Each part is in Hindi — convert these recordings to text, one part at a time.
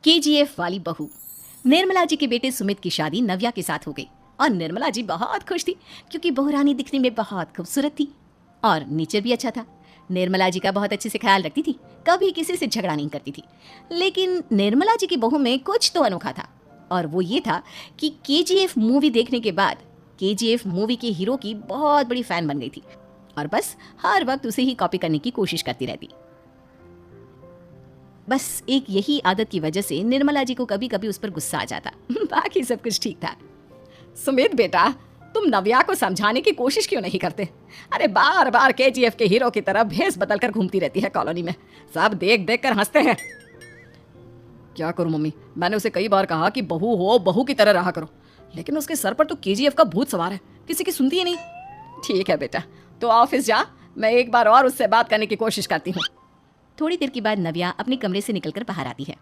केजीएफ वाली बहू। निर्मला जी के बेटे सुमित की शादी नव्या के साथ हो गई और निर्मला जी बहुत खुश थी क्योंकि बहू रानी दिखने में बहुत खूबसूरत थी और नेचर भी अच्छा था। निर्मला जी का बहुत अच्छे से ख्याल रखती थी, कभी किसी से झगड़ा नहीं करती थी। लेकिन निर्मला जी की बहू में कुछ तो अनोखा था और वो ये था कि केजीएफ मूवी देखने के बाद केजीएफ मूवी के हीरो की बहुत बड़ी फैन बन गई थी और बस हर वक्त उसे ही कॉपी करने की कोशिश करती रहती। बस एक यही आदत की वजह से निर्मला जी को कभी कभी उस पर गुस्सा आ जाता। बाकी सब कुछ ठीक था। सुमित बेटा, तुम नव्या को समझाने की कोशिश क्यों नहीं करते? अरे बार बार केजीएफ के हीरो की तरह भेस बदल कर घूमती रहती है कॉलोनी में, सब देख देख कर हंसते हैं। क्या करूं मम्मी, मैंने उसे कई बार कहा कि बहू हो, बहू की तरह रहा करो, लेकिन उसके सर पर तो केजीएफ का भूत सवार है, किसी की सुनती ही नहीं। ठीक है बेटा, तो ऑफिस जा, मैं एक बार और उससे बात करने की कोशिश करती हूँ। थोड़ी देर के बाद नव्या अपने कमरे से निकलकर बाहर आती है।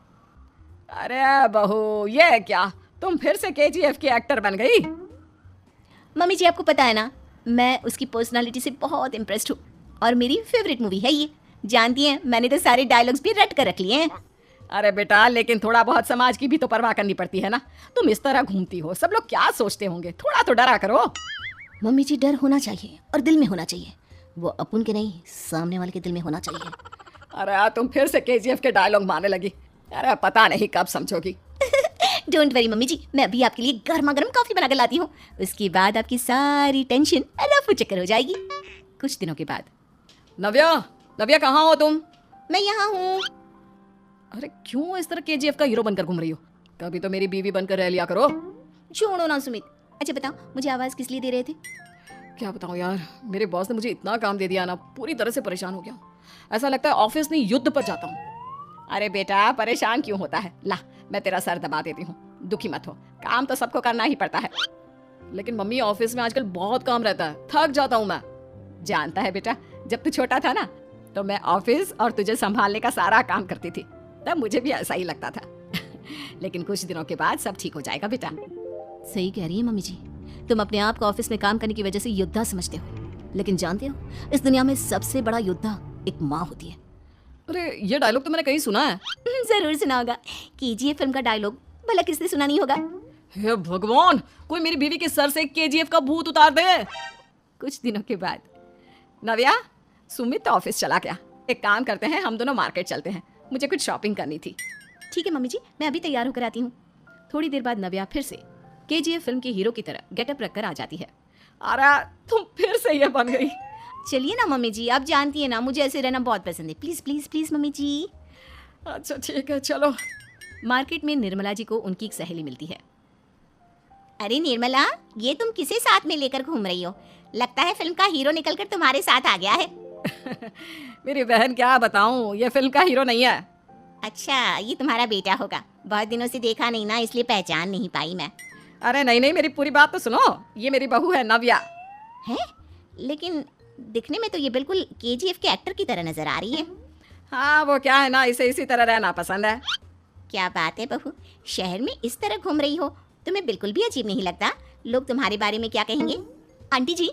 अरे बहू, ये क्या, तुम फिर से केजीएफ की एक्टर बन गई? मम्मी जी, आपको पता है ना, मैं उसकी पर्सनालिटी से बहुत इम्प्रेस्ड हूँ और मेरी फेवरेट मूवी है ये। जानती हैं, मैंने तो सारे डायलॉग्स भी रट कर रख लिए हैं। अरे बेटा, लेकिन थोड़ा बहुत समाज की भी तो परवाह करनी पड़ती है ना। तुम इस तरह घूमती हो, सब लोग क्या सोचते होंगे, थोड़ा तो डरा करो। मम्मी जी, डर होना चाहिए और दिल में होना चाहिए, वो अपन के नहीं, सामने वाले के दिल में होना चाहिए। अरे तुम फिर से केजीएफ के डायलॉग मारने लगी। अरे पता नहीं कब समझोगी। डोंट वरी मम्मी जी, मैं अभी आपके लिए गर्मा गर्म कॉफी बनाकर लाती हूँ, उसके बाद आपकी सारी टेंशन रफू चक्कर हो जाएगी। कुछ दिनों के बाद। नव्या, नव्या कहाँ हो तुम? मैं यहाँ हूँ। अरे क्यों इस तरह केजीएफ का हीरो बनकर घूम रही हो? कभी तो मेरी बीवी बनकर रह लिया करो। छोड़ो ना सुमित। अच्छा बताओ, मुझे आवाज किस लिए दे रहे थे? क्या बताऊँ यार, मेरे बॉस ने मुझे इतना काम दे दिया ना, पूरी तरह से परेशान हो गया। ऐसा लगता है ऑफिस नहीं युद्ध पर जाता हूँ। अरे बेटा, परेशान क्यों होता है, ला मैं तेरा सर दबा देती हूँ, दुखी मत हो, काम तो सबको करना ही पड़ता है। लेकिन मम्मी, ऑफिस में आजकल बहुत काम रहता है, थक जाता हूँ मैं। जानता है बेटा, जब तू छोटा था ना, तो मैं ऑफिस और तुझे संभालने का सारा काम करती थी, तब मुझे भी ऐसा ही लगता था। लेकिन कुछ दिनों के बाद सब ठीक हो जाएगा बेटा। सही कह रही है मम्मी जी, तुम अपने आप को ऑफिस में काम करने की वजह से योद्धा समझते हो, लेकिन जानते हो, इस दुनिया में सबसे बड़ा योद्धा एक माँ होती है। अरे ये डायलॉग तो मैंने कहीं सुना है। जरूर सुना होगा, केजीएफ फिल्म का डायलॉग, भला किसने सुना नहीं होगा? हे भगवान, कोई मेरी बीवी के सर से केजीएफ का भूत उतार दे। कुछ दिनों के बाद। नव्या, सुमित तो ऑफिस चला गया, एक काम करते हैं, हम दोनों मार्केट चलते हैं, मुझे कुछ शॉपिंग करनी थी। ठीक है मम्मी जी, मैं अभी तैयार होकर आती हूँ। थोड़ी देर बाद नव्या फिर से केजीएफ फिल्म के हीरो की तरह गेटअप रखकर आ जाती है। अरे तुम फिर से ये बन गई। चलिए ना मम्मी जी, आप जानती है ना, मुझे ऐसे रहना बहुत पसंद है, प्लीज प्लीज प्लीज मम्मी जी। अच्छा ठीक है, चलो। मार्केट में निर्मला जी को उनकी एक सहेली मिलती है। अरे निर्मला, ये तुम किसे साथ में लेकर घूम रही हो? लगता है फिल्म का हीरो निकलकर तुम्हारे साथ आ गया है। मेरी बहन, क्या बताऊं, ये फिल्म का हीरो नहीं है। अच्छा, ये तुम्हारा बेटा होगा, बहुत दिनों से देखा नहीं ना, इसलिए पहचान नहीं पाई मैं। अरे नहीं नहीं, मेरी पूरी बात तो सुनो, ये मेरी बहू है नव्या। है? लेकिन दिखने में तो ये बिल्कुल केजीएफ के एक्टर की तरह नजर आ रही है। हाँ, वो क्या है ना, इसे इसी तरह रहना पसंद है। क्या बात है बहू, शहर में इस तरह घूम रही हो, तुम्हें बिल्कुल भी अजीब नहीं लगता? लोग तुम्हारे बारे में क्या कहेंगे? आंटी जी,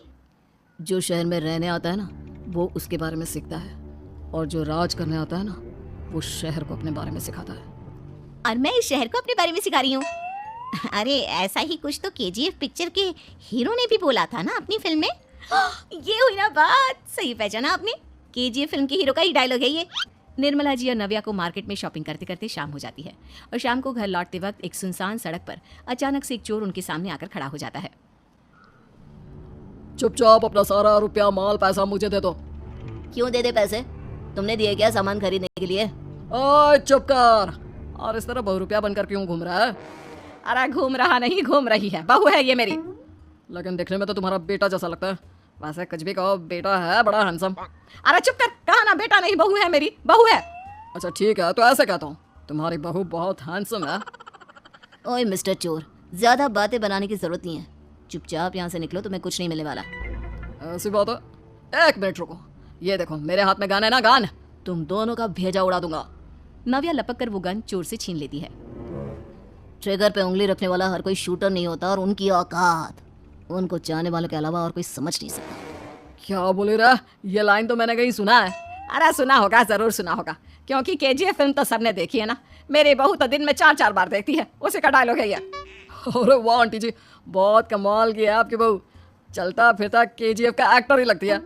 जो शहर में रहने आता है ना, वो उसके बारे में सीखता है, और जो राज करने आता है ना, वो शहर को अपने बारे में सिखाता है। और मैं इस शहर को अपने बारे में सिखा रही हूँ? अरे ऐसा ही कुछ तो केजीएफ पिक्चर के हीरो ने भी बोला था ना अपनी फिल्म में। ये हुई ना बात, सही पहचाना आपने, केजीएफ फिल्म के हीरो का ही डायलॉग है ये। निर्मला जी और नव्या को मार्केट में शॉपिंग करते करते शाम हो जाती है और शाम को घर लौटते वक्त एक सुनसान सड़क पर अचानक से एक चोर उनके सामने आकर खड़ा हो जाता है। चुपचाप अपना सारा रुपया, माल, पैसा मुझे दे दो। क्यों दे दे पैसे? तुमने दिए क्या सामान खरीदने के लिए? ओए चुप कर, और इस तरह बहु रुपया बनकर क्यों घूम रहा है? अरे घूम रहा नहीं, घूम रही है, बहू है ये मेरी। लेकिन दिखने में तो तुम्हारा बेटा जैसा लगता है, वैसे कुछ भी कहो, बेटा है बड़ा हैंडसम। अरे चुप कर, कहा ना बेटा नहीं, बहू है मेरी, बहू है। अच्छा ठीक है, तो ऐसे कहता हूँ, तुम्हारी बहू बहुत हैंडसम है। ओए मिस्टर चोर, ज्यादा बातें बनाने की जरूरत नहीं है, चुपचाप यहाँ से निकलो, तुम्हें कुछ नहीं मिलने वाला। ऐसी बात है? एक मिनट रुको, ये देखो मेरे हाथ में गन है ना, गन, तुम दोनों का भेजा उड़ा दूंगा। नव्या लपक कर वो गन चोर से छीन लेती है। ट्रिगर पे उंगली रखने वाला हर कोई शूटर नहीं होता, और उनकी औकात उनको चाहने वालों के अलावा और कोई समझ नहीं सकता। क्या बोले रहा? ये लाइन तो मैंने कहीं सुना है। अरे सुना होगा, जरूर सुना होगा, क्योंकि केजीएफ फिल्म तो सबने देखी है ना। मेरी बहू तो दिन में 4-4 बार देखती है, उसी का डायलॉग है ये। अरे वाह आंटी जी, बहुत कमाल की है आपकी बहू, चलता फिरता केजीएफ का एक्टर ही लगती है।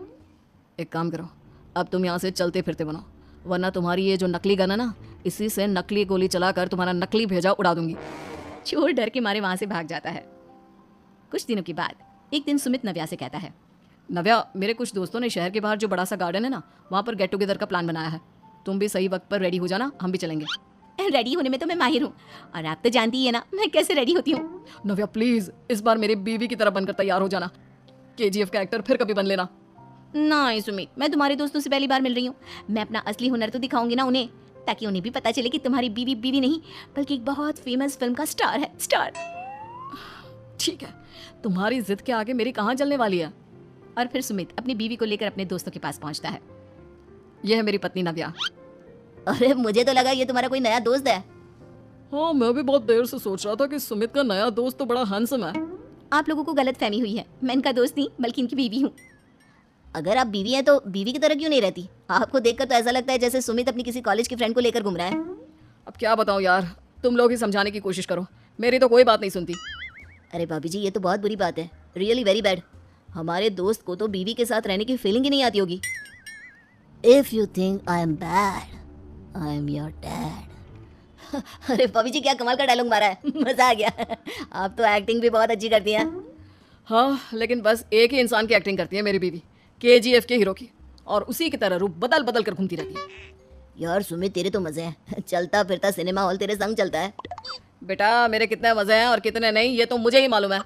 एक काम करो, अब तुम यहाँ से चलते फिरते बनो, वरना तुम्हारी ये जो नकली गन है ना, इसी से नकली गोली चलाकर तुम्हारा नकली भेजा उड़ा दूंगी। चोर डर के मारे वहाँ से भाग जाता है। कुछ दिनों के बाद एक दिन सुमित नव्या से कहता है, नव्या, मेरे कुछ दोस्तों ने शहर के बाहर जो बड़ा सा गार्डन है ना, वहाँ पर गेट टुगेदर का प्लान बनाया है। तुम भी सही वक्त पर रेडी हो जाना, हम भी चलेंगे। रेडी होने में तो मैं माहिर हूँ, और आप तो जानती ही है ना मैं कैसे रेडी होती हूँ। नव्या प्लीज, इस बार मेरी बीवी की तरह बनकर तैयार हो जाना, केजीएफ का एक्टर फिर कभी बन लेना। नहीं सुमित, मैं तुम्हारे दोस्तों से पहली बार मिल रही हूँ, मैं अपना असली हुनर तो दिखाऊंगी ना उन्हें, ताकि उन्हें भी पता चले कि तुम्हारी बीवी बीवी नहीं बल्कि एक बहुत फेमस फिल्म का स्टार है, स्टार। ठीक है, तुम्हारी जिद के आगे मेरी कहाँ जलने वाली है। और फिर सुमित अपनी बीवी को लेकर अपने दोस्तों के पास पहुंचता है। यह है मेरी पत्नी नव्या। अरे मुझे तो लगा ये तुम्हारा कोई नया दोस्त है। हाँ, मैं भी बहुत देर से सोच रहा था कि सुमित का नया दोस्त तो बड़ा हैंडसम है। आप लोगों को गलत फहमी हुई है, मैं इनका दोस्त नहीं बल्कि इनकी बीवी हूँ। अगर आप बीवी हैं तो बीवी की तरह क्यों नहीं रहती? आपको देखकर तो ऐसा लगता है जैसे सुमित अपनी किसी कॉलेज की फ्रेंड को लेकर घूम रहा है। अब क्या बताऊं यार, तुम लोग ही समझाने की कोशिश करो, मेरी तो कोई बात नहीं सुनती। अरे भाभी जी, ये तो बहुत बुरी बात है, रियली वेरी बैड। हमारे दोस्त को तो बीवी के साथ रहने की फीलिंग ही नहीं आती होगी। If you think I am bad, I am your dad. अरे भाभी जी, क्या कमाल का डायलॉग मारा है, मजा आ गया। आप तो एक्टिंग भी बहुत अच्छी करती हैं। हाँ, लेकिन बस एक ही इंसान की एक्टिंग करती है मेरी बीवी, केजीएफ के हीरो की, और उसी की तरह रूप बदल बदल कर घूमती रहती है। यार सुमित, तेरे तो मजे हैं, चलता फिरता सिनेमा हॉल तेरे संग चलता है। बेटा, मेरे कितने मजे हैं और कितने नहीं ये तो मुझे ही मालूम है।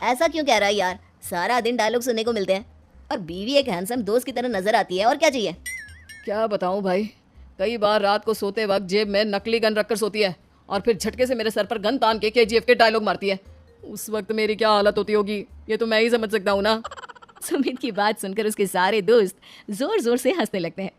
ऐसा क्यों कह रहा है यार, सारा दिन डायलॉग सुनने को मिलते हैं, और बीवी एक हैंडसम दोस्त की तरह नजर आती है, और क्या चाहिए। क्या बताऊं भाई, कई बार रात को सोते वक्त जेब में नकली गन रखकर सोती है और फिर झटके से मेरे सर पर गन तान के केजीएफ के डायलॉग मारती है। उस वक्त मेरी क्या हालत होती होगी ये तो मैं ही समझ सकता हूँ ना। सुमित की बात सुनकर उसके सारे दोस्त जोर जोर से हंसने लगते हैं।